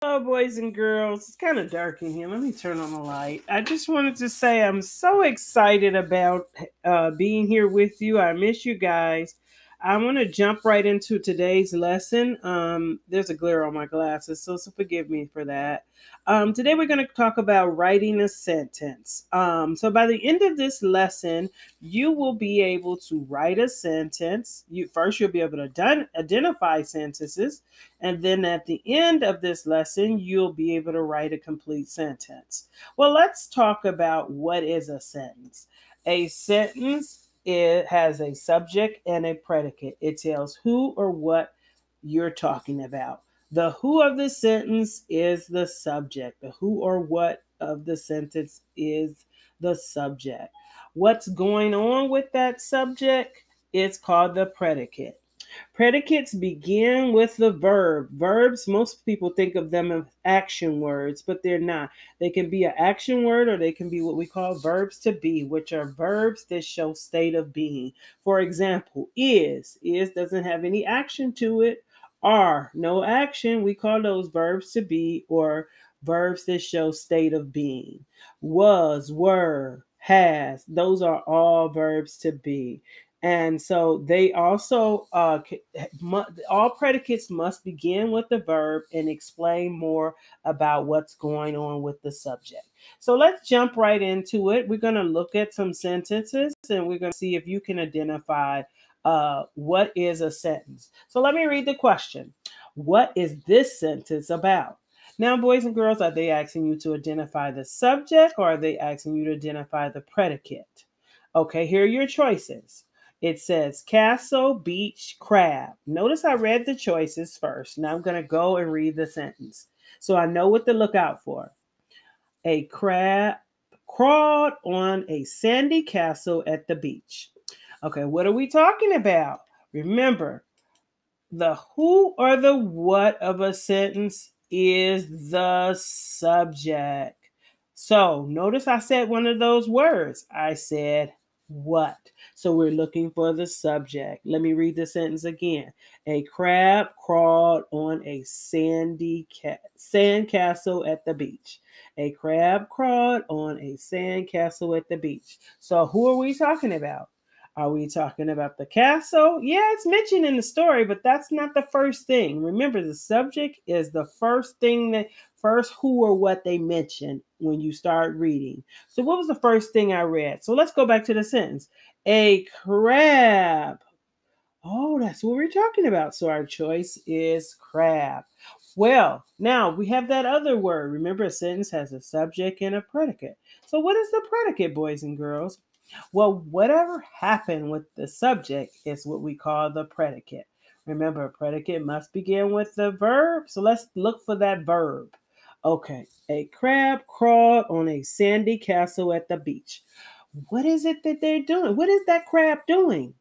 Hello, boys and girls. It's kind of dark in here. Let me turn on the light. I just wanted to say I'm so excited about being here with you. I miss you guys. I want to jump right into today's lesson. There's a glare on my glasses, so forgive me for that. Today we're going to talk about writing a sentence. So by the end of this lesson, you will be able to write a sentence. You'll be able to identify sentences. And then at the end of this lesson, you'll be able to write a complete sentence. Well, let's talk about what is a sentence. A sentence, it has a subject and a predicate. It tells who or what you're talking about. The who of the sentence is the subject. The who or what of the sentence is the subject. What's going on with that subject? It's called the predicate. Predicates begin with the verb. Verbs, most people think of them as action words, but they're not. They can be an action word or they can be what we call verbs to be, which are verbs that show state of being. For example, is. Is doesn't have any action to it. Are, no action. We call those verbs to be or verbs that show state of being. Was, were, has, those are all verbs to be. And so they also, all predicates must begin with the verb and explain more about what's going on with the subject. So let's jump right into it. We're going to look at some sentences and we're going to see if you can identify what is a sentence. So let me read the question. What is this sentence about? Now, boys and girls, are they asking you to identify the subject or are they asking you to identify the predicate? Okay, here are your choices. It says castle, beach, crab. Notice I read the choices first. Now I'm going to go and read the sentence so I know what to look out for. A crab crawled on a sandy castle at the beach. Okay, what are we talking about? Remember, the who or the what of a sentence is the subject. So notice I said one of those words. I said what. So we're looking for the subject. Let me read the sentence again. A crab crawled on a sand castle at the beach. A crab crawled on a sand castle at the beach. So who are we talking about? Are we talking about the castle? Yeah, it's mentioned in the story, but that's not the first thing. Remember, the subject is the first thing first who or what they mention when you start reading. So what was the first thing I read? So let's go back to the sentence. A crab. Oh, that's what we're talking about. So our choice is crab. Well, now we have that other word. Remember, a sentence has a subject and a predicate. So what is the predicate, boys and girls? Well, whatever happened with the subject is what we call the predicate. Remember, a predicate must begin with the verb. So let's look for that verb. Okay, a crab crawled on a sandy castle at the beach. What is it that they're doing? What is that crab doing?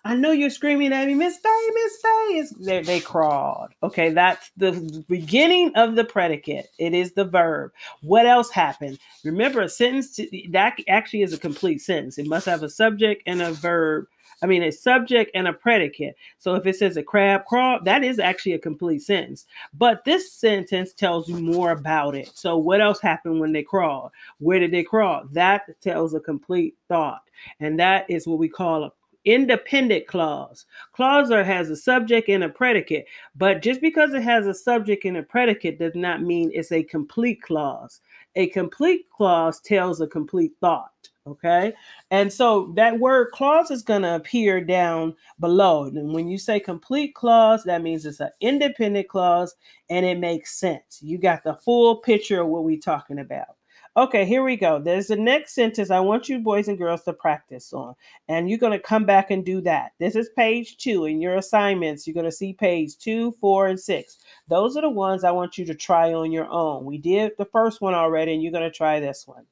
I know you're screaming at me, Miss Faye, Miss Faye. They crawled. Okay, that's the beginning of the predicate. It is the verb. What else happened? Remember, a sentence that actually is a complete sentence. It must have a subject and a verb. A subject and a predicate. So if it says a crab crawled, that is actually a complete sentence. But this sentence tells you more about it. So what else happened when they crawled? Where did they crawl? That tells a complete thought. And that is what we call a independent clause. Clause has a subject and a predicate, but just because it has a subject and a predicate does not mean it's a complete clause. A complete clause tells a complete thought. Okay, and so that word clause is going to appear down below. And when you say complete clause, that means it's an independent clause and it makes sense. You got the full picture of what we're talking about. Okay, here we go. There's the next sentence I want you boys and girls to practice on. And you're going to come back and do that. This is page 2 in your assignments. You're going to see page 2, 4, and 6. Those are the ones I want you to try on your own. We did the first one already, and you're going to try this one.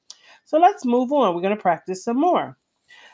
So let's move on. We're going to practice some more.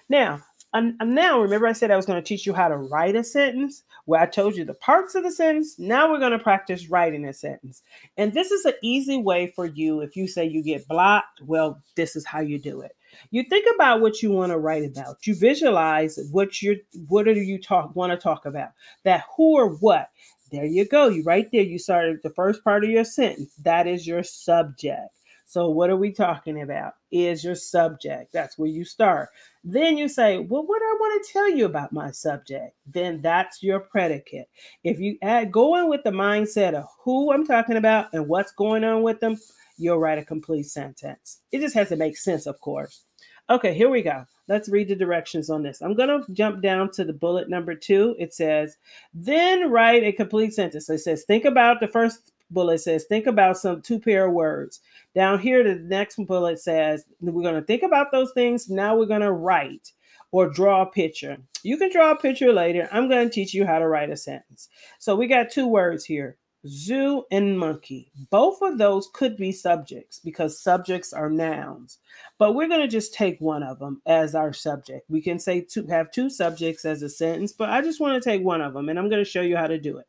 Now, remember I said I was going to teach you how to write a sentence? Well, I told you the parts of the sentence. Now we're going to practice writing a sentence. And this is an easy way for you. If you say you get blocked, well, this is how you do it. You think about what you want to write about. You visualize what do you want to talk about. That who or what. There you go. You right there. You started the first part of your sentence. That is your subject. So what are we talking about? Is your subject. That's where you start. Then you say, well, what do I want to tell you about my subject? Then that's your predicate. If you go in with the mindset of who I'm talking about and what's going on with them, you'll write a complete sentence. It just has to make sense, of course. Okay, here we go. Let's read the directions on this. I'm going to jump down to the bullet number 2. It says, then write a complete sentence. So it says, think about the first bullet says, think about some two pair of words. Down here, the next bullet says, we're going to think about those things. Now we're going to write or draw a picture. You can draw a picture later. I'm going to teach you how to write a sentence. So we got two words here, zoo and monkey. Both of those could be subjects because subjects are nouns. But we're going to just take one of them as our subject. We can say have two subjects as a sentence, but I just want to take one of them, and I'm going to show you how to do it.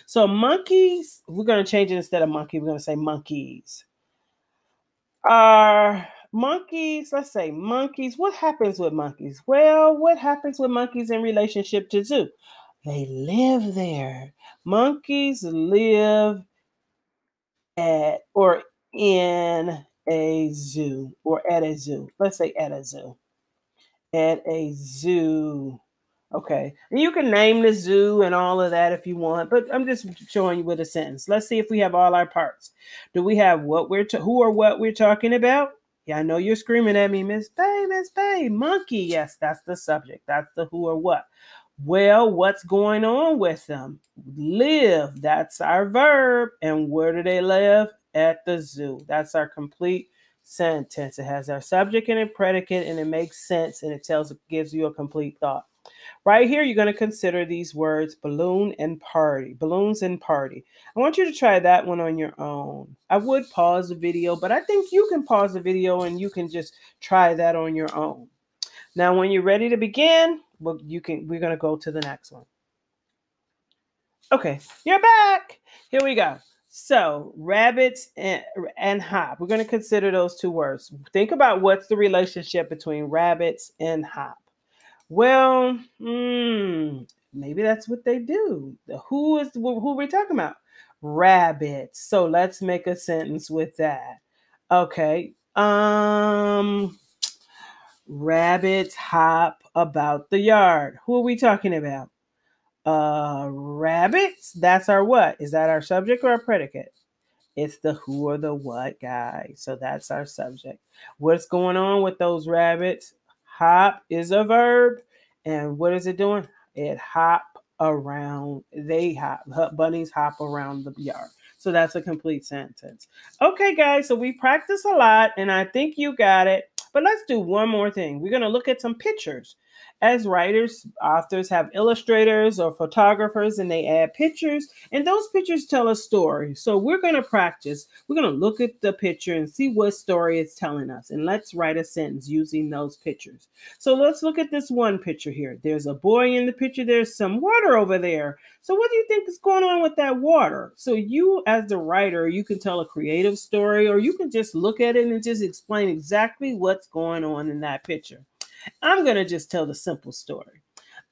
So monkeys, we're going to change it instead of monkey. We're going to say monkeys. Are monkeys, let's say monkeys. What happens with monkeys? Well, what happens with monkeys in relationship to zoo? They live there. Monkeys live at or in a zoo or at a zoo. Let's say at a zoo. At a zoo. Okay. And you can name the zoo and all of that if you want, but I'm just showing you with a sentence. Let's see if we have all our parts. Do we have what who or what we're talking about? Yeah, I know you're screaming at me, Miss Bay, Miss Bay. Monkey. Yes, that's the subject. That's the who or what. Well, what's going on with them? Live. That's our verb. And where do they live? At the zoo. That's our complete sentence. It has our subject and a predicate, and it makes sense, and gives you a complete thought. Right here, you're going to consider these words balloon and party. Balloons and party. I want you to try that one on your own. I would pause the video, but I think you can pause the video and you can just try that on your own. Now, when you're ready to begin, we're going to go to the next one. Okay, you're back. Here we go. So, rabbits and hop. We're going to consider those two words. Think about what's the relationship between rabbits and hop. Well, maybe that's what they do. Who we're talking about? Rabbits. So let's make a sentence with that. Okay. Rabbits hop about the yard. Who are we talking about? Rabbits. That's our what? Is that our subject or our predicate? It's the who or the what, guys. So that's our subject. What's going on with those rabbits? Hop is a verb. And what is it doing? It hop around. They hop. Bunnies hop around the yard. So that's a complete sentence. Okay, guys. So we practice a lot, and I think you got it. But let's do one more thing. We're going to look at some pictures. As writers, authors have illustrators or photographers, and they add pictures, and those pictures tell a story. So we're going to practice. We're going to look at the picture and see what story it's telling us, and let's write a sentence using those pictures. So let's look at this one picture here. There's a boy in the picture. There's some water over there. So what do you think is going on with that water? So you, as the writer, you can tell a creative story, or you can just look at it and just explain exactly what's going on in that picture. I'm going to just tell the simple story.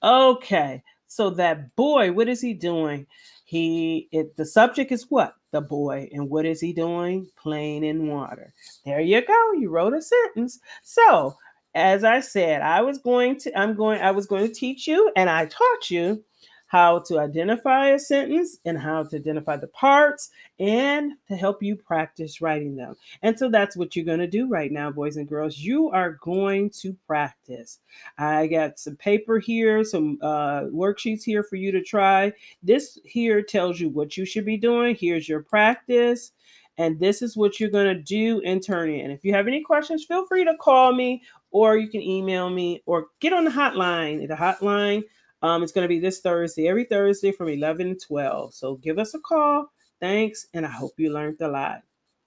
Okay, so that boy, what is he doing? The subject is what? The boy. And what is he doing? Playing in water. There you go. You wrote a sentence. So, as I said, I was going to teach you, and I taught you how to identify a sentence and how to identify the parts and to help you practice writing them. And so that's what you're going to do right now, boys and girls. You are going to practice. I got some paper here, some worksheets here for you to try. This here tells you what you should be doing. Here's your practice. And this is what you're going to do and turn in. If you have any questions, feel free to call me, or you can email me or get on the hotline. The hotline, it's going to be this Thursday, every Thursday from 11 to 12. So give us a call. Thanks, and I hope you learned a lot.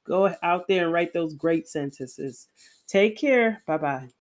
Go out there and write those great sentences. Take care. Bye-bye.